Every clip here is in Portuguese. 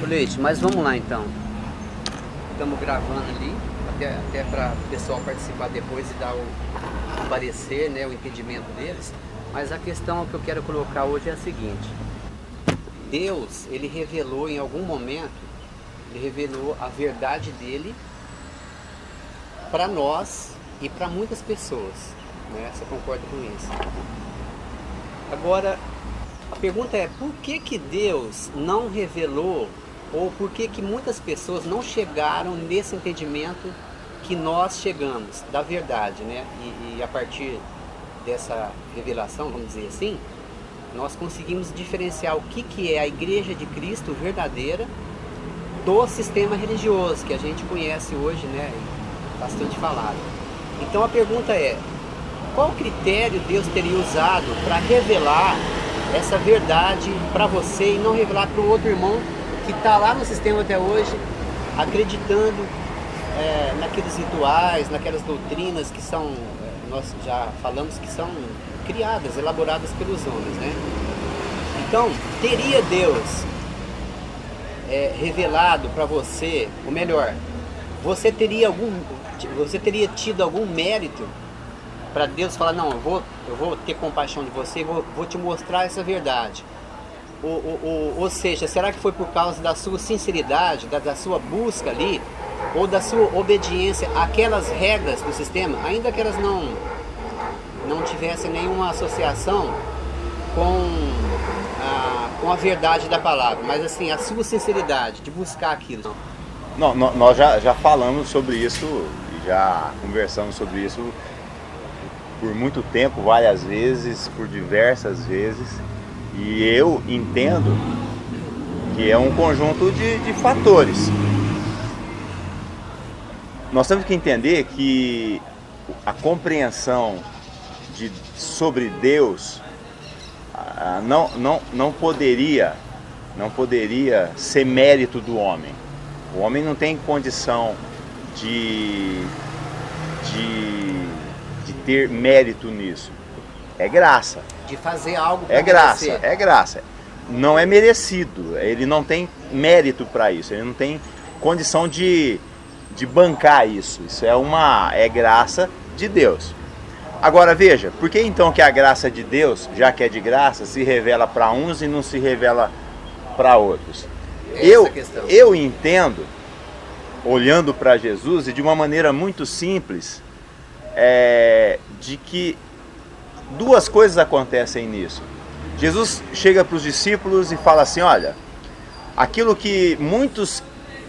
Ô Leite, mas vamos lá então. Estamos gravando ali, até para o pessoal participar depois e dar o parecer, né, o entendimento deles. Mas a questão que eu quero colocar hoje é a seguinte. Deus, ele revelou em algum momento, ele revelou a verdade dele para nós e para muitas pessoas, né? Você concorda com isso? Agora, a pergunta é, por que que Deus não revelou, ou por que que muitas pessoas não chegaram nesse entendimento que nós chegamos, da verdade, né? E a partir dessa revelação, vamos dizer assim, nós conseguimos diferenciar o que é a Igreja de Cristo verdadeira do sistema religioso, que a gente conhece hoje, né? Bastante falado. Então a pergunta é, qual critério Deus teria usado para revelar essa verdade para você e não revelar para o outro irmão que está lá no sistema até hoje, acreditando naqueles rituais, naquelas doutrinas que são, nós já falamos que são criadas, elaboradas pelos homens, né? Então, teria Deus revelado para você, ou melhor, você teria tido algum mérito para Deus falar, não, eu vou ter compaixão de você, vou te mostrar essa verdade. Ou seja, será que foi por causa da sua sinceridade, da sua busca ali, ou da sua obediência àquelas regras do sistema, ainda que elas não tivessem nenhuma associação com a verdade da palavra, mas assim, a sua sinceridade de buscar aquilo? Não, nós já falamos sobre isso, e já conversamos sobre isso por muito tempo, várias vezes, por diversas vezes, e eu entendo que é um conjunto de fatores. Nós temos que entender que a compreensão sobre Deus não poderia ser mérito do homem. O homem não tem condição de ter mérito nisso. É graça. De fazer algo para merecer. É graça. Não é merecido. Ele não tem mérito para isso. Ele não tem condição de bancar isso. Isso é graça de Deus. Agora veja, por que então que a graça de Deus, já que é de graça, se revela para uns e não se revela para outros? Eu entendo, olhando para Jesus, e de uma maneira muito simples, de que duas coisas acontecem nisso. Jesus chega para os discípulos e fala assim, olha, aquilo que muitos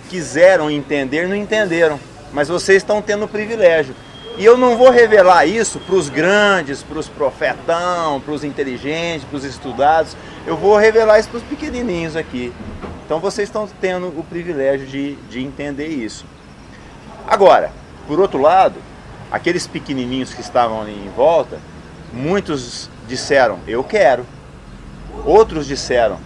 quiseram entender, não entenderam, mas vocês estão tendo o privilégio. E eu não vou revelar isso para os grandes, para os profetão, para os inteligentes, para os estudados. Eu vou revelar isso para os pequenininhos aqui. Então vocês estão tendo o privilégio de entender isso. Agora, por outro lado, aqueles pequenininhos que estavam ali em volta, muitos disseram, eu quero. Outros disseram,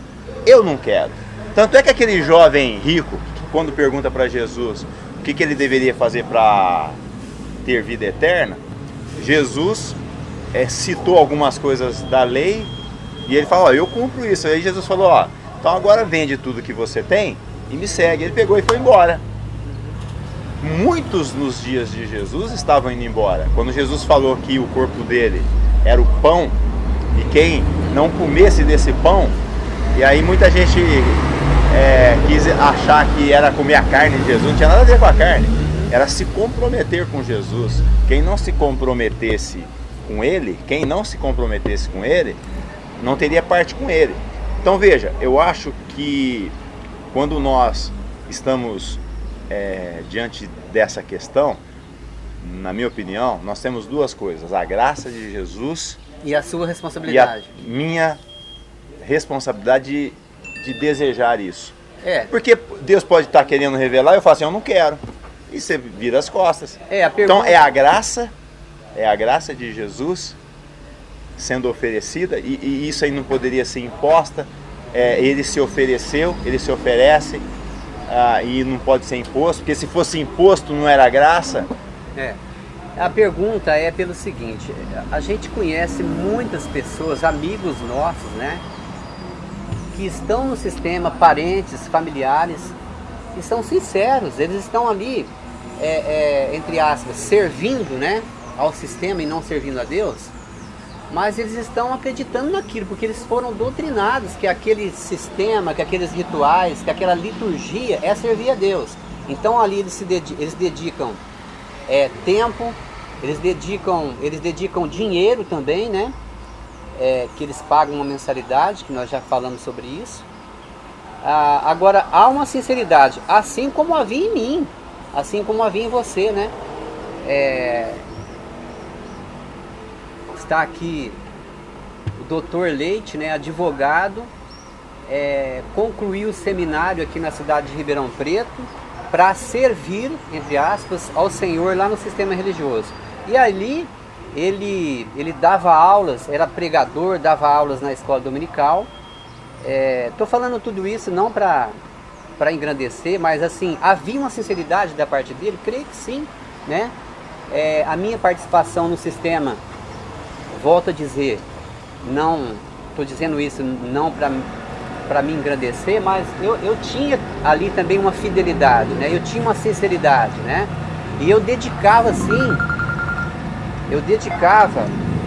eu não quero. Tanto é que aquele jovem rico, quando pergunta para Jesus o que ele deveria fazer para ter vida eterna, Jesus citou algumas coisas da lei e ele falou, eu cumpro isso. Aí Jesus falou, então agora vende tudo que você tem e me segue. Ele pegou e foi embora. Muitos nos dias de Jesus estavam indo embora. Quando Jesus falou que o corpo dele era o pão e quem não comesse desse pão, e aí muita gente quis achar que era comer a carne de Jesus, não tinha nada a ver com a carne, era se comprometer com Jesus. Quem não se comprometesse com ele, não teria parte com ele. Então veja, eu acho que quando nós estamos diante dessa questão, na minha opinião, nós temos duas coisas, a graça de Jesus e a sua responsabilidade. E a minha responsabilidade de desejar isso. Porque Deus pode estar querendo revelar e eu falo assim, eu não quero. E você vira as costas. Então é a graça de Jesus sendo oferecida, e isso aí não poderia ser imposta. Ele se ofereceu, ele se oferece, e não pode ser imposto, porque se fosse imposto não era graça. A pergunta é pelo seguinte, a gente conhece muitas pessoas, amigos nossos, né, que estão no sistema, parentes, familiares, que são sinceros, eles estão ali, entre aspas, servindo, né, ao sistema e não servindo a Deus, mas eles estão acreditando naquilo, porque eles foram doutrinados que aquele sistema, que aqueles rituais, que aquela liturgia é servir a Deus. Então ali eles dedicam tempo, eles dedicam dinheiro também, né? Que eles pagam uma mensalidade, que nós já falamos sobre isso. Agora, há uma sinceridade, assim como havia em mim, assim como havia em você, né? Está aqui o Dr. Leite, né, advogado, concluiu o seminário aqui na cidade de Ribeirão Preto para servir, entre aspas, ao Senhor lá no sistema religioso. E ali ele dava aulas, era pregador, dava aulas na escola dominical. Estou falando tudo isso não para engrandecer, mas assim, havia uma sinceridade da parte dele, creio que sim, né? A minha participação no sistema, volto a dizer, não estou dizendo isso não para me engrandecer, mas eu tinha ali também uma fidelidade, né? Eu tinha uma sinceridade, né? E eu dedicava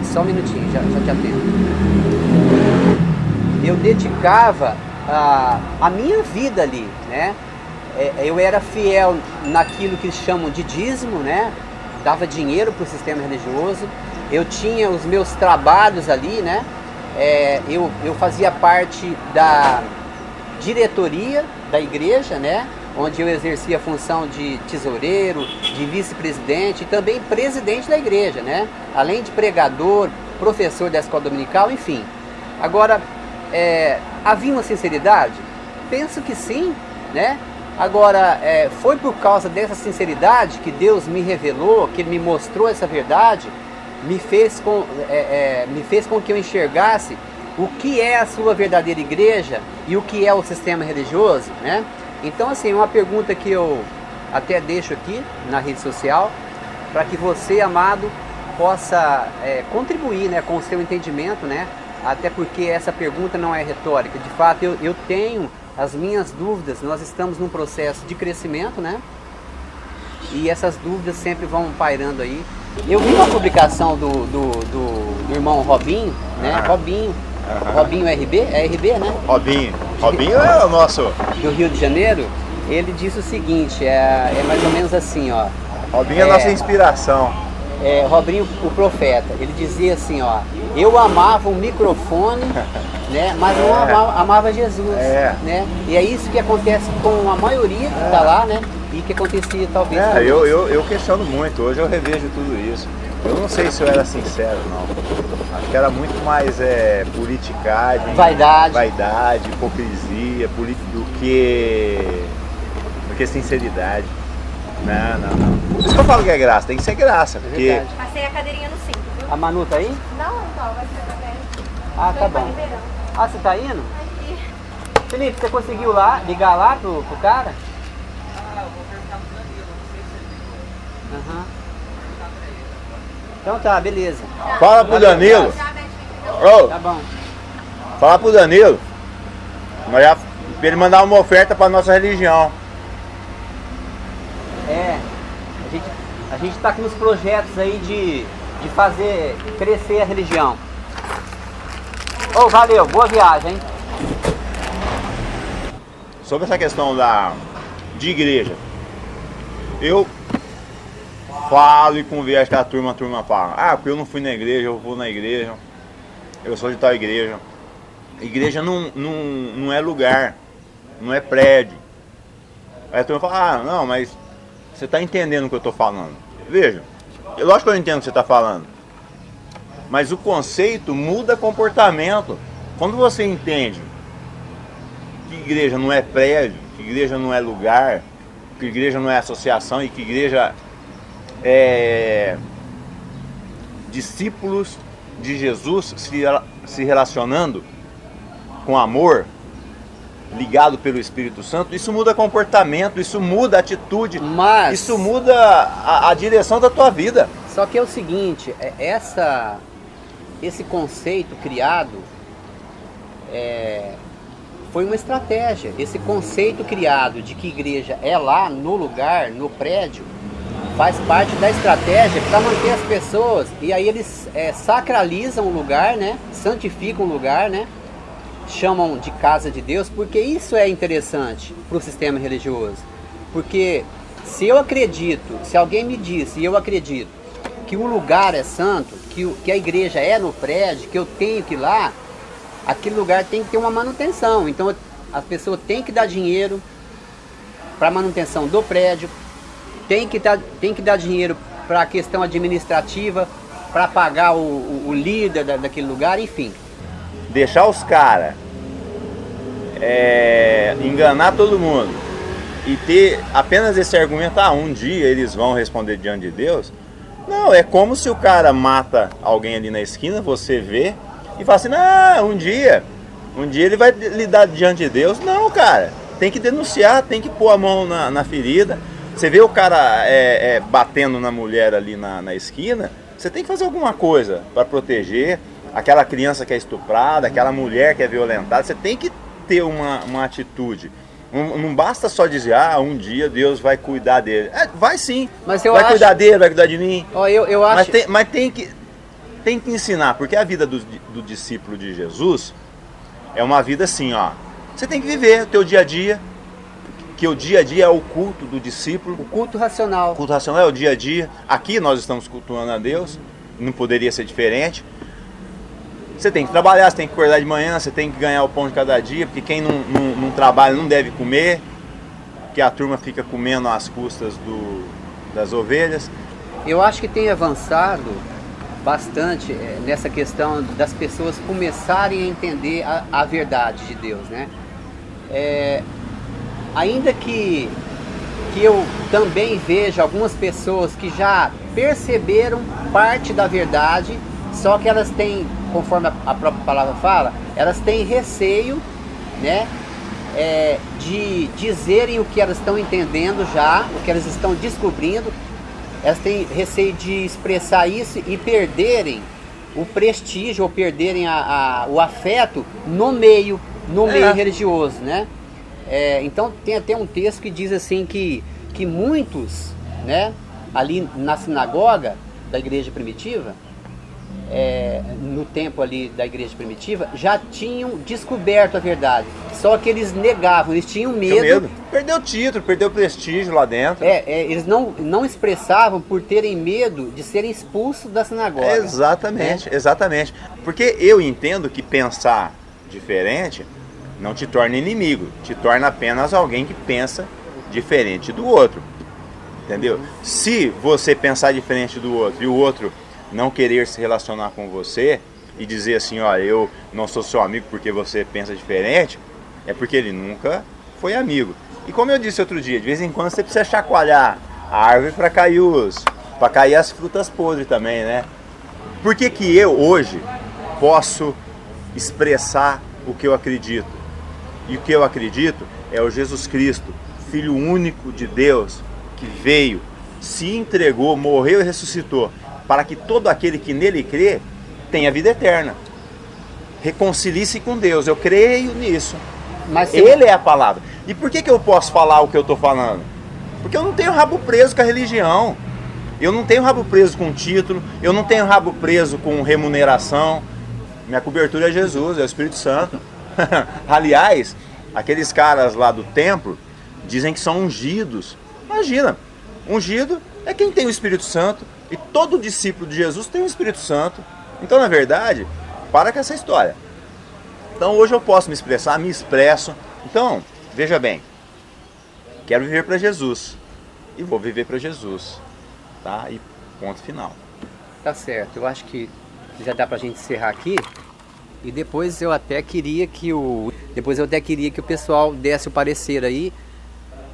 só um minutinho, já te atendo. Eu dedicava a minha vida ali, né? Eu era fiel naquilo que eles chamam de dízimo, né? Dava dinheiro para o sistema religioso. Eu tinha os meus trabalhos ali, né? Eu fazia parte da diretoria da igreja, né? Onde eu exercia a função de tesoureiro, de vice-presidente e também presidente da igreja, né? Além de pregador, professor da escola dominical, enfim. Agora, havia uma sinceridade? Penso que sim, né? Agora, foi por causa dessa sinceridade que Deus me revelou, que Ele me mostrou essa verdade, me fez com que eu enxergasse o que é a sua verdadeira igreja e o que é o sistema religioso, né? Então, assim, uma pergunta que eu até deixo aqui na rede social, para que você, amado, possa contribuir, né, com o seu entendimento, né? Até porque essa pergunta não é retórica. De fato, eu tenho as minhas dúvidas, nós estamos num processo de crescimento, né? E essas dúvidas sempre vão pairando aí. Eu vi uma publicação do irmão Robinho, né? Robinho RB, RB, né? Robinho é o nosso. Do Rio de Janeiro. Ele disse o seguinte, é mais ou menos assim, ó. Robinho é a nossa inspiração. Robinho, o profeta, ele dizia assim, ó, eu amava o microfone, né, mas não amava Jesus, né? E é isso que acontece com a maioria que está lá, né? E que acontecia talvez com eu questiono muito, hoje eu revejo tudo isso. Eu não sei se eu era sincero, não. Acho que era muito mais politicagem, vaidade, hipocrisia, do que sinceridade. Não. Por isso que eu falo que é graça, tem que ser graça. Porque... Passei a cadeirinha no cinto, viu? A Manu tá aí? Não, vai ser também. Ah, tá bom. Você tá indo? Aqui. Felipe, você conseguiu ligar lá pro cara? Eu vou perguntar pro Danilo, não sei se ele ligou. Então tá, beleza. Fala pro Danilo. Tá bom. Fala pro Danilo. Pra ele mandar uma oferta pra nossa religião. A gente tá com uns projetos aí de fazer crescer a religião. Valeu, boa viagem, hein? Sobre essa questão de igreja, eu falo e converso com a turma fala, porque eu não fui na igreja, eu vou na igreja, eu sou de tal igreja. Igreja não é lugar, não é prédio. Aí a turma fala, não, mas você está entendendo o que eu estou falando. Veja, lógico que eu entendo o que você está falando, mas o conceito muda comportamento. Quando você entende que igreja não é prédio, que igreja não é lugar, que igreja não é associação e que igreja é discípulos de Jesus se relacionando com amor, ligado pelo Espírito Santo, isso muda comportamento, isso muda atitude, isso muda a direção da tua vida. Só que é o seguinte, esse conceito criado foi uma estratégia. Esse conceito criado de que igreja é lá no lugar, no prédio, faz parte da estratégia para manter as pessoas, e aí eles sacralizam o lugar, né? Santificam o lugar, né? Chamam de casa de Deus, porque isso é interessante para o sistema religioso. Porque se eu acredito, se alguém me disse, e eu acredito, que um lugar é santo, que a igreja é no prédio, que eu tenho que ir lá, aquele lugar tem que ter uma manutenção. Então a pessoa tem que dar dinheiro para a manutenção do prédio, tem que dar dinheiro para a questão administrativa, para pagar o líder daquele lugar, enfim. Deixar os caras enganar todo mundo e ter apenas esse argumento, um dia eles vão responder diante de Deus. Não, é como se o cara mata alguém ali na esquina, você vê e fala assim, não, um dia ele vai lidar diante de Deus. Não, cara, tem que denunciar, tem que pôr a mão na ferida. Você vê o cara batendo na mulher ali na esquina, você tem que fazer alguma coisa para proteger aquela criança que é estuprada, aquela mulher que é violentada. Você tem que ter uma atitude. Não basta só dizer, um dia Deus vai cuidar dele. Vai sim, cuidar dele, vai cuidar de mim. Eu acho... Mas tem que ensinar, porque a vida do discípulo de Jesus é uma vida assim, você tem que viver o teu dia a dia, que o dia a dia é o culto do discípulo. O culto racional. O culto racional é o dia a dia. Aqui nós estamos cultuando a Deus, não poderia ser diferente. Você tem que trabalhar, você tem que acordar de manhã, você tem que ganhar o pão de cada dia, porque quem não trabalha não deve comer, porque a turma fica comendo às custas das ovelhas. Eu acho que tem avançado bastante nessa questão das pessoas começarem a entender a verdade de Deus, né? Ainda que eu também veja algumas pessoas que já perceberam parte da verdade, só que elas têm, conforme a própria palavra fala, elas têm receio, né, de dizerem o que elas estão entendendo já, o que elas estão descobrindo. Elas têm receio de expressar isso e perderem o prestígio ou perderem o afeto no meio religioso, né? Então tem até um texto que diz assim que muitos, né, ali na sinagoga da igreja primitiva, no tempo ali da igreja primitiva, já tinham descoberto a verdade, só que eles negavam, eles tinham medo. Perdeu o título, perdeu o prestígio lá dentro. Eles não expressavam por terem medo de serem expulsos da sinagoga. Exatamente, exatamente. Porque eu entendo que pensar diferente não te torna inimigo, te torna apenas alguém que pensa diferente do outro. Entendeu? Se você pensar diferente do outro e o outro não querer se relacionar com você e dizer assim, eu não sou seu amigo porque você pensa diferente, é porque ele nunca foi amigo. E como eu disse outro dia, de vez em quando você precisa chacoalhar a árvore para cair as frutas podres também, né? Por que eu hoje posso expressar o que eu acredito? E o que eu acredito é o Jesus Cristo, Filho único de Deus, que veio, se entregou, morreu e ressuscitou, para que todo aquele que nele crê tenha vida eterna. Reconcilie-se com Deus. Eu creio nisso. Mas Ele é a palavra. E por que eu posso falar o que eu estou falando? Porque eu não tenho rabo preso com a religião. Eu não tenho rabo preso com título. Eu não tenho rabo preso com remuneração. Minha cobertura é Jesus, é o Espírito Santo. Aliás, aqueles caras lá do templo dizem que são ungidos. Imagina, ungido é quem tem o Espírito Santo. E todo discípulo de Jesus tem o Espírito Santo. Então, na verdade, para com essa história. Então, hoje eu posso me expressar, me expresso. Então, veja bem, quero viver para Jesus. E vou viver para Jesus. Tá? E ponto final. Tá certo, eu acho que já dá pra gente encerrar aqui. E depois eu até queria que o pessoal desse o parecer aí,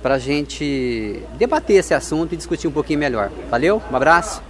pra gente debater esse assunto e discutir um pouquinho melhor. Valeu? Um abraço.